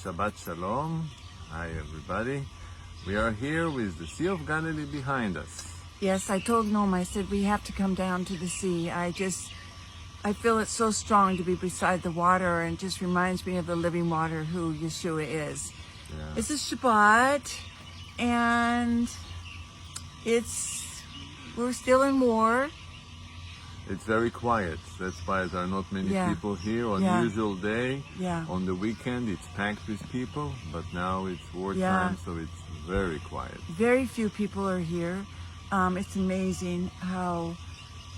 Shabbat Shalom. Hi everybody. We are here with the Sea of Galilee behind us. Yes, I told Noam, I said, we have to come down to the sea. I feel it so strong to be beside the water, and it just reminds me of the living water who Yeshua is. Yeah. This is Shabbat, and we're still in war. It's very quiet. That's why there are not many people here. On usual day, on the weekend, it's packed with people, but now it's wartime, so it's very quiet. Very few people are here. It's amazing how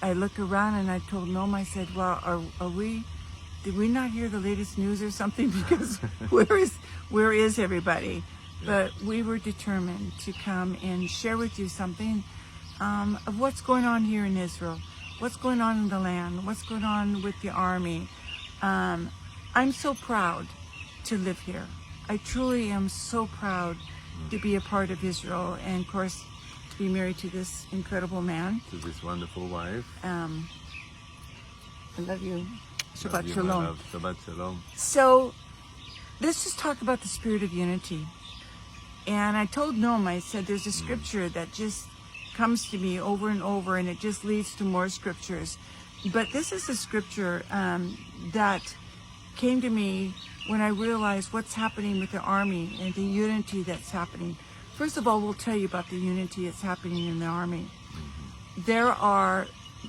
I look around, and I told Noam, I said, well, did we not hear the latest news or something? Because where is everybody? But we were determined to come and share with you something of what's going on here in Israel. What's going on in the land? What's going on with the army? I'm so proud to live here. I truly am so proud to be a part of Israel, and of course to be married to this incredible man. To this wonderful wife. I love you. Shabbat Love Shalom. you, Shabbat Shalom. So let's just talk about the spirit of unity. And I told Noam, I said, there's a scripture that just comes to me over and over, and it just leads to more scriptures. But this is a scripture that came to me when I realized what's happening with the army and the unity that's happening. First of all, we'll tell you about the unity that's happening in the army.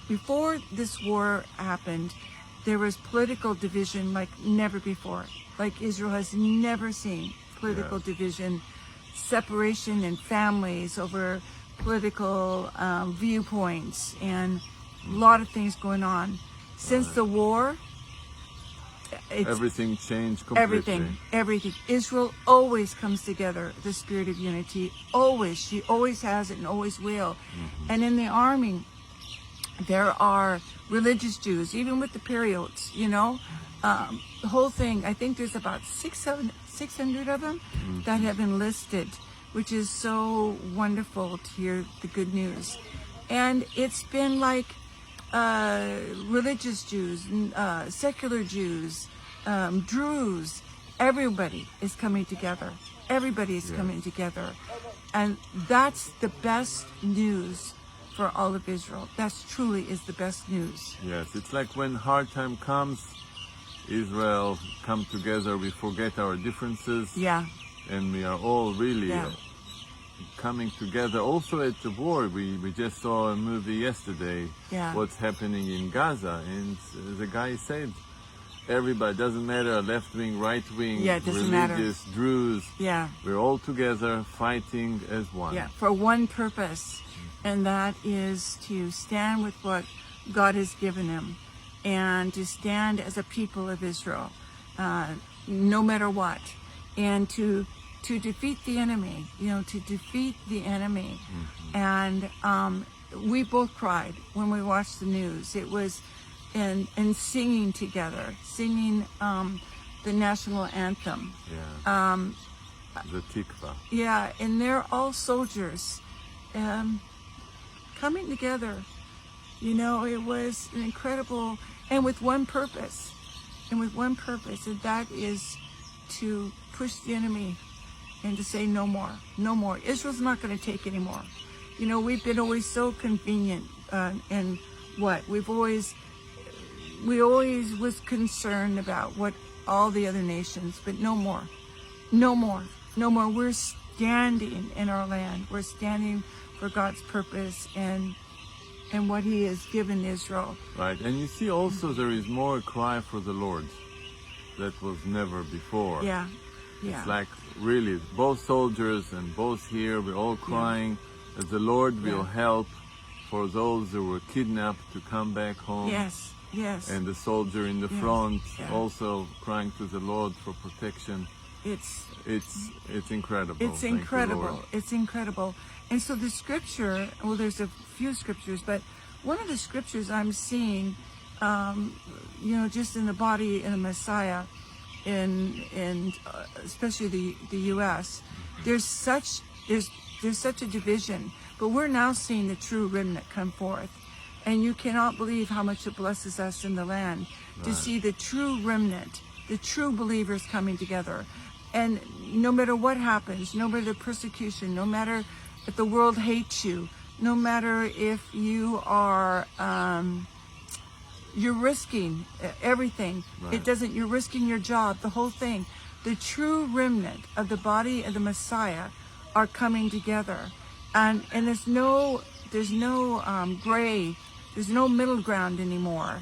Before this war happened, there was political division like never before. Like Israel has never seen political division, separation in families over political viewpoints, and a lot of things going on. Since the war, everything changed completely. Everything. Israel always comes together, the spirit of unity. Always. She always has it and always will. And in the army, there are religious Jews, even with the periods, the whole thing. I think there's about 600 of them that have enlisted, which is so wonderful to hear the good news. And it's been like religious Jews, secular Jews, Druze, everybody is coming together. Everybody is coming together. And that's the best news for all of Israel. That truly is the best news. Yes, it's like when hard time comes, Israel come together, we forget our differences. Yeah. And we are all really coming together. Also at the war, we just saw a movie yesterday, what's happening in Gaza, and the guy said, everybody, doesn't matter, left wing, right wing, religious, Druze, we're all together fighting as one. Yeah, for one purpose, and that is to stand with what God has given him, and to stand as a people of Israel, no matter what, and to defeat the enemy, And we both cried when we watched the news. It was in singing together, singing the national anthem. The Tikva. Yeah, and they're all soldiers coming together. It was an incredible, and with one purpose, and that is to push the enemy and to say no more, no more. Israel's not going to take any more. We've been always so convenient, and we always was concerned about what all the other nations, but no more. We're standing in our land. We're standing for God's purpose and what He has given Israel. Right, and you see also there is more cry for the Lord that was never before. Yeah. It's like really both soldiers and both here, we're all crying that the Lord will help for those who were kidnapped to come back home. Yes. And the soldier in the front also crying to the Lord for protection. It's incredible. It's incredible. It's incredible. And so the scripture, well, there's a few scriptures, but one of the scriptures I'm seeing, just in the body in the Messiah, in especially the U.S., there's such a division, but we're now seeing the true remnant come forth, and you cannot believe how much it blesses us in the land to see the true remnant, the true believers coming together, And no matter what happens, no matter the persecution, no matter if the world hates you, no matter if you are, you're risking everything. Right. You're risking your job, the whole thing. The true remnant of the body of the Messiah are coming together. And there's no gray, there's no middle ground anymore.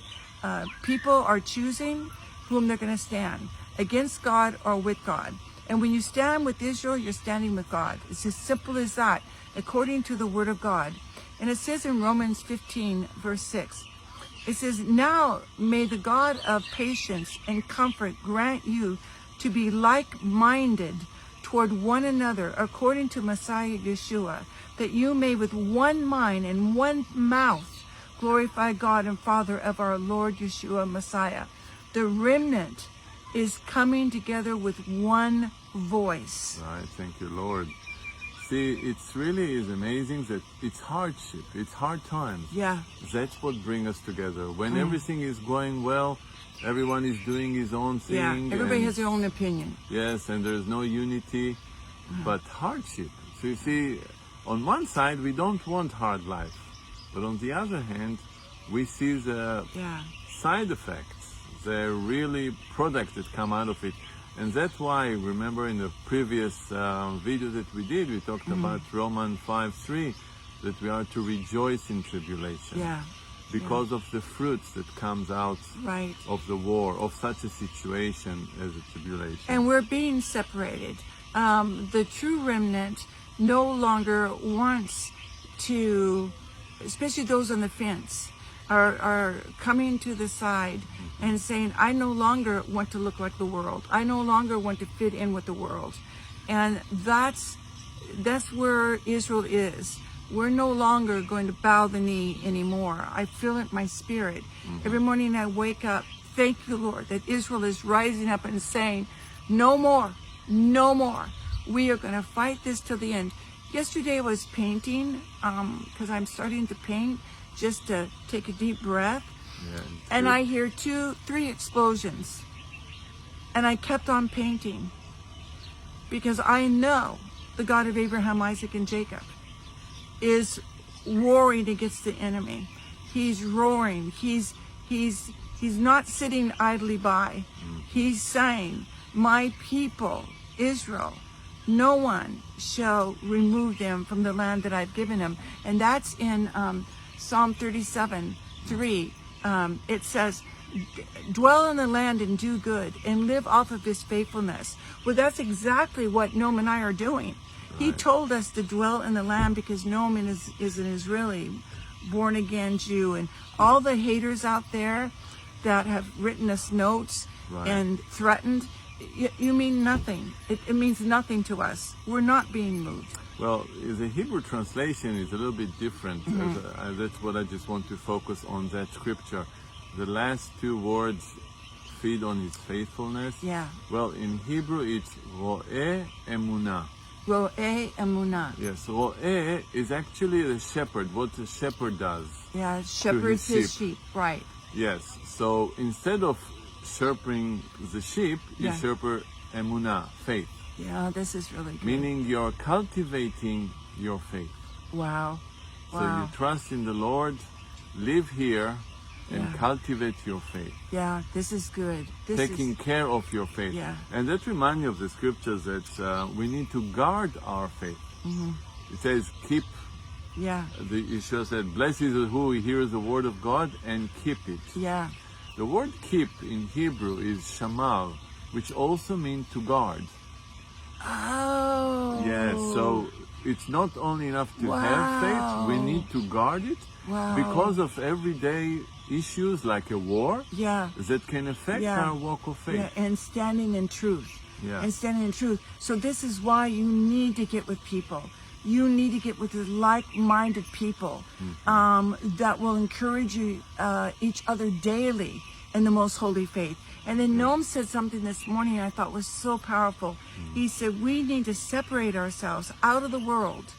People are choosing whom they're going to stand, against God or with God. And when you stand with Israel, you're standing with God. It's as simple as that, according to the Word of God. And it says in Romans 15, verse 6, it says, now may the God of patience and comfort grant you to be like-minded toward one another according to Messiah Yeshua, that you may with one mind and one mouth glorify God and Father of our Lord Yeshua Messiah. The remnant is coming together with one voice. Right, thank you, Lord. See, it's really is amazing that it's hardship, it's hard times. Yeah. That's what brings us together. When everything is going well, everyone is doing his own thing. Yeah, everybody has their own opinion. Yes, and there's no unity, but hardship. So you see, on one side, we don't want hard life, but on the other hand, we see the side effects, the really products that come out of it. And that's why, remember in the previous video that we did, we talked about Romans 5:3, that we are to rejoice in tribulation. Yeah. Because of the fruits that comes out of the war, of such a situation as a tribulation. And we're being separated. The true remnant no longer wants to, especially those on the fence, are coming to the side and saying, I no longer want to look like the world. I no longer want to fit in with the world. And that's where Israel is. We're no longer going to bow the knee anymore. I feel it in my spirit. Every morning I wake up, thank you, Lord, that Israel is rising up and saying, no more, no more. We are going to fight this till the end. Yesterday I was painting, because I'm starting to paint, just to take a deep breath. Yeah, and I hear 2-3 explosions. And I kept on painting because I know the God of Abraham, Isaac, and Jacob is roaring against the enemy. He's roaring. He's not sitting idly by. He's saying, my people, Israel, no one shall remove them from the land that I've given them. And that's in Psalm 37:3. It says, dwell in the land and do good and live off of his faithfulness. Well, that's exactly what Noam and I are doing. He told us to dwell in the land because Noam is an Israeli, born-again Jew. And all the haters out there that have written us notes and threatened, you mean nothing. It means nothing to us. We're not being moved. Well, the Hebrew translation is a little bit different. That's what I just want to focus on, that scripture. The last two words, feed on his faithfulness. Yeah. Well, in Hebrew, it's ro'eh emunah. Ro'eh emunah. Yes, ro'eh is actually the shepherd, what the shepherd does. Yeah, shepherds his sheep. Right. Yes, so instead of shepherding the sheep, you shepherd emunah, faith. Yeah, this is really good. Meaning you're cultivating your faith. Wow. So you trust in the Lord, live here, and cultivate your faith. Yeah, this is good. Taking care of your faith. Yeah. And that reminds me of the scriptures that we need to guard our faith. It says, keep. Yeah. Yeshua said, blessed is who hears the word of God and keep it. Yeah. The word keep in Hebrew is shamar, which also means to guard. Oh. Yes, so it's not only enough to have faith, we need to guard it because of everyday issues like a war that can affect our walk of faith. Yeah, and standing in truth. Yeah. And standing in truth. So this is why you need to get with people. You need to get with the like-minded people that will encourage you, each other daily in the most holy faith. And then Noam said something this morning I thought was so powerful. He said, we need to separate ourselves out of the world.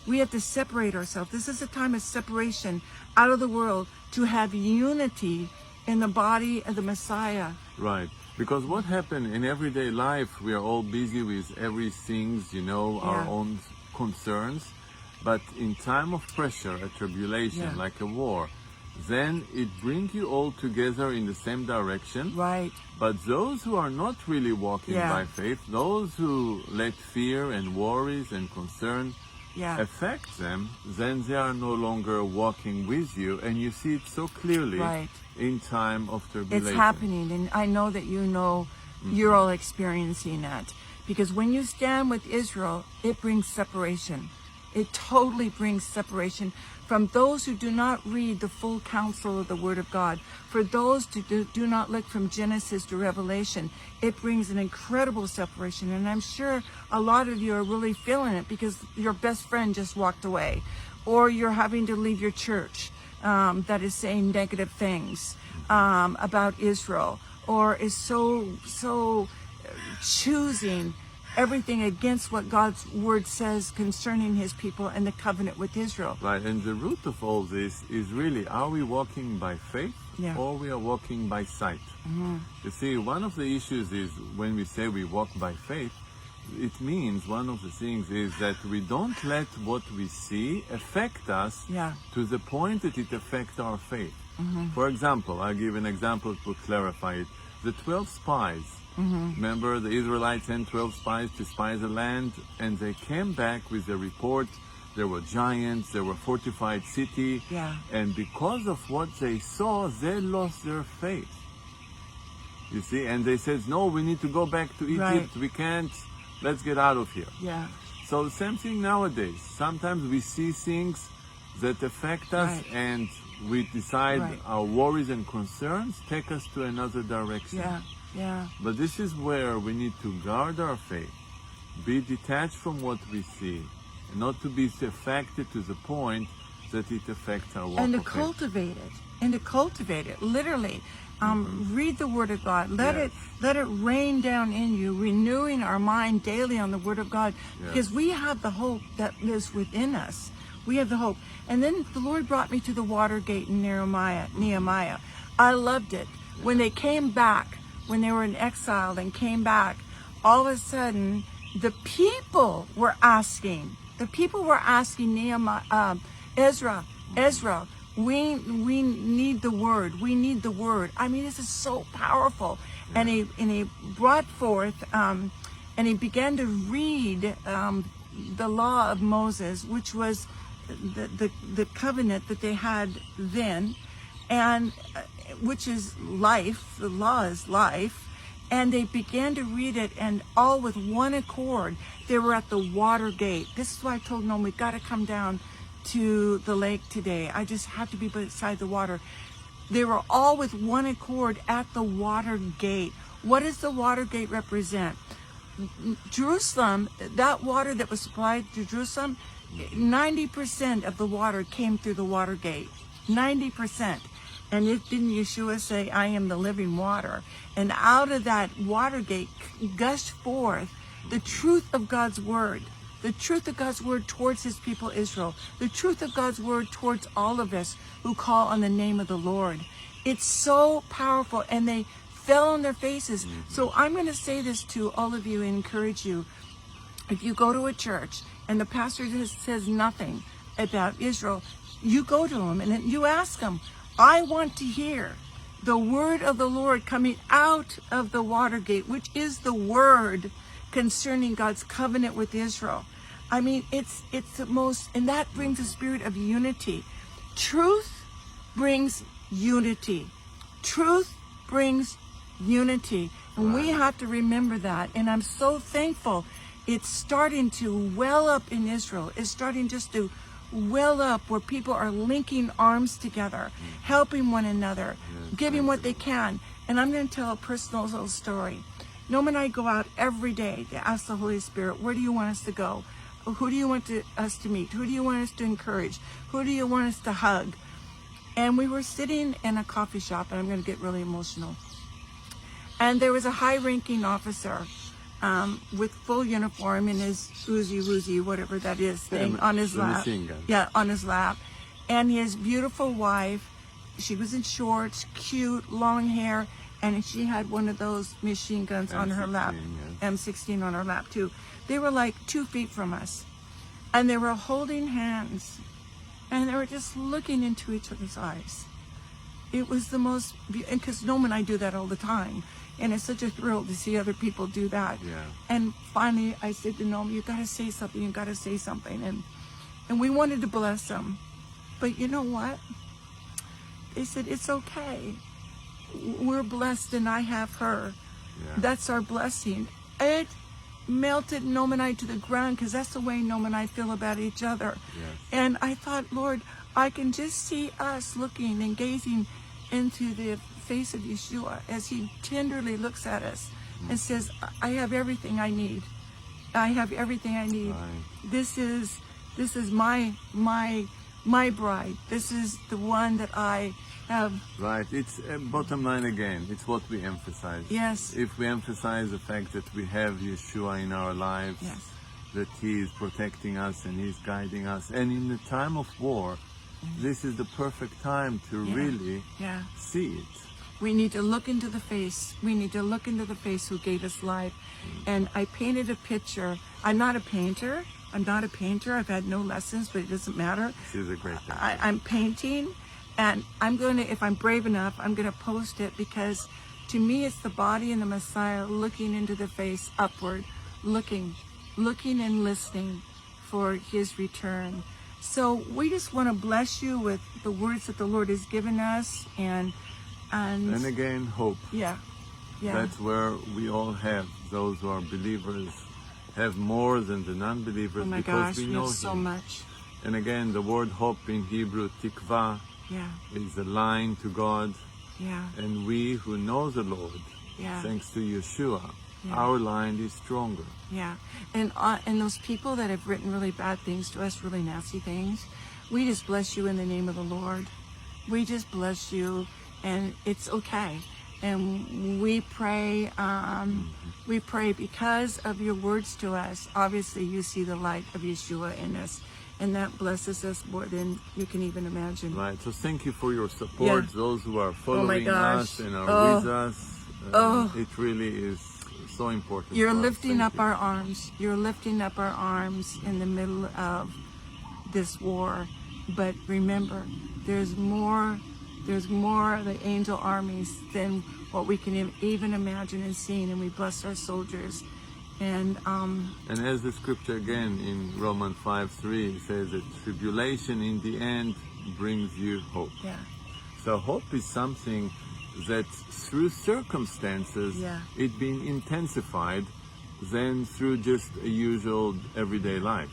We have to separate ourselves. This is a time of separation out of the world to have unity in the body of the Messiah. Right. Because what happened in everyday life, we are all busy with everything, our own concerns. But in time of pressure, a tribulation, like a war, then it brings you all together in the same direction. Right. But those who are not really walking by faith, those who let fear and worries and concern affect them, then they are no longer walking with you, and you see it so clearly in time of tribulation. It's happening, and I know that you're all experiencing that. Because when you stand with Israel, it brings separation. It totally brings separation from those who do not read the full counsel of the Word of God. For those who do not look from Genesis to Revelation, it brings an incredible separation. And I'm sure a lot of you are really feeling it because your best friend just walked away, or you're having to leave your church that is saying negative things about Israel, or is so choosing everything against what God's word says concerning his people and the covenant with Israel. Right, and the root of all this is really, are we walking by faith or we are walking by sight? You see, one of the issues is when we say we walk by faith, it means one of the things is that we don't let what we see affect us to the point that it affects our faith. For example, I'll give an example to clarify it. The 12 spies. Remember, the Israelites sent 12 spies to spy the land, and they came back with a report. There were giants, there were fortified city, and because of what they saw, they lost their faith. You see, and they said, no, we need to go back to Egypt. We can't, let's get out of here. So the same thing nowadays. Sometimes we see things that affect us, and we decide our worries and concerns take us to another direction. But this is where we need to guard our faith, be detached from what we see, and not to be affected to the point that it affects our walk and to of faith. cultivate it, literally. Read the Word of God. Let it rain down in you, renewing our mind daily on the Word of God, because we have the hope that lives within us. We have the hope. And then the Lord brought me to the water gate in Nehemiah. I loved it. When they came back, when they were in exile and came back, all of a sudden the people were asking Nehemiah, Ezra, we need the word. We need the word. I mean, this is so powerful. And he brought forth and he began to read the law of Moses, which was the covenant that they had then, and which is life. The law is life. And they began to read it, and all with one accord. They were at the water gate. This is why I told them, we've got to come down to the lake today. I just have to be beside the water. They were all with one accord at the water gate. What does the water gate represent? Jerusalem, that water that was supplied to Jerusalem, 90% of the water came through the water gate. 90%. And didn't Yeshua say, I am the living water? And out of that water gate gushed forth the truth of God's word. The truth of God's word towards his people Israel. The truth of God's word towards all of us who call on the name of the Lord. It's so powerful, and they fell on their faces. So I'm going to say this to all of you and encourage you. If you go to a church and the pastor says nothing about Israel, you go to him and you ask him, I want to hear the word of the Lord coming out of the water gate, which is the word concerning God's covenant with Israel. I mean, it's the most, and that brings a spirit of unity. Truth brings unity. Truth brings unity. And we have to remember that. And I'm so thankful. It's starting to well up in Israel. It's starting just to well up where people are linking arms together, helping one another, giving what they can. And I'm going to tell a personal little story. Noam and I go out every day to ask the Holy Spirit, where do you want us to go? Who do you want us to meet? Who do you want us to encourage? Who do you want us to hug? And we were sitting in a coffee shop, and I'm going to get really emotional. And there was a high-ranking officer with full uniform in his Uzi, whatever that is, thing, on his lap. Yeah, on his lap. And his beautiful wife, she was in shorts, cute, long hair, and she had one of those machine guns on her lap, M16 on her lap too. They were like 2 feet from us, and they were holding hands, and they were just looking into each other's eyes. It was the most, because Noam and I do that all the time, and it's such a thrill to see other people do that. Yeah. And finally, I said to Noam, "You got to say something. You got to say something." And we wanted to bless them, but you know what? They said, "It's okay. We're blessed, and I have her. Yeah. That's our blessing." It melted Noam and I to the ground, because that's the way Noam and I feel about each other. Yes. And I thought, Lord, I can just see us looking and gazing into the face of Yeshua as he tenderly looks at us and says, "I have everything I need. I have everything I need. Right. This is my bride. This is the one that I have." Right. It's bottom line again. It's what we emphasize. Yes. If we emphasize the fact that we have Yeshua in our lives, Yes. that he is protecting us and he's guiding us, and in the time of war, this is the perfect time to really see it. We need to look into the face. We need to look into the face who gave us life. And I painted a picture. I'm not a painter. I've had no lessons, but it doesn't matter. This is a great thing. I'm painting, and I'm going to, if I'm brave enough, I'm going to post it, because to me it's the body and the Messiah looking into the face upward, looking and listening for his return. So we just want to bless you with the words that the Lord has given us, and again, hope. Yeah. That's where we all have. Those who are believers have more than the non-believers, Oh my because gosh, we we know have so him. much. And again, the word hope in Hebrew, tikva, is a line to God. Yeah. And we who know the Lord, thanks to Yeshua, our line is stronger. Yeah. And those people that have written really bad things to us, really nasty things, we just bless you in the name of the Lord. We just bless you, and it's okay. And we pray because of your words to us. Obviously, you see the light of Yeshua in us, and that blesses us more than you can even imagine. Right. So thank you for your support. Those who are following us and are with us. It really is so important. You're lifting up our arms. You're lifting up our arms in the middle of this war. But remember, there's more of the angel armies than what we can even imagine and see, and we bless our soldiers. And as the scripture again in Romans 5:3 says that tribulation in the end brings you hope. Yeah. So hope is something that through circumstances it being intensified than through just a usual everyday life.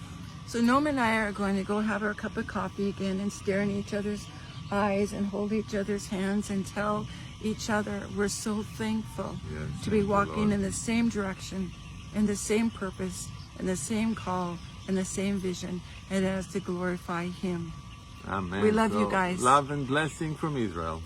So Noam and I are going to go have our cup of coffee again and stare in each other's eyes and hold each other's hands and tell each other we're so thankful to be walking in the same direction, in the same purpose, in the same call, in the same vision, and as to glorify him. Amen. We love you guys. Love and blessing from Israel.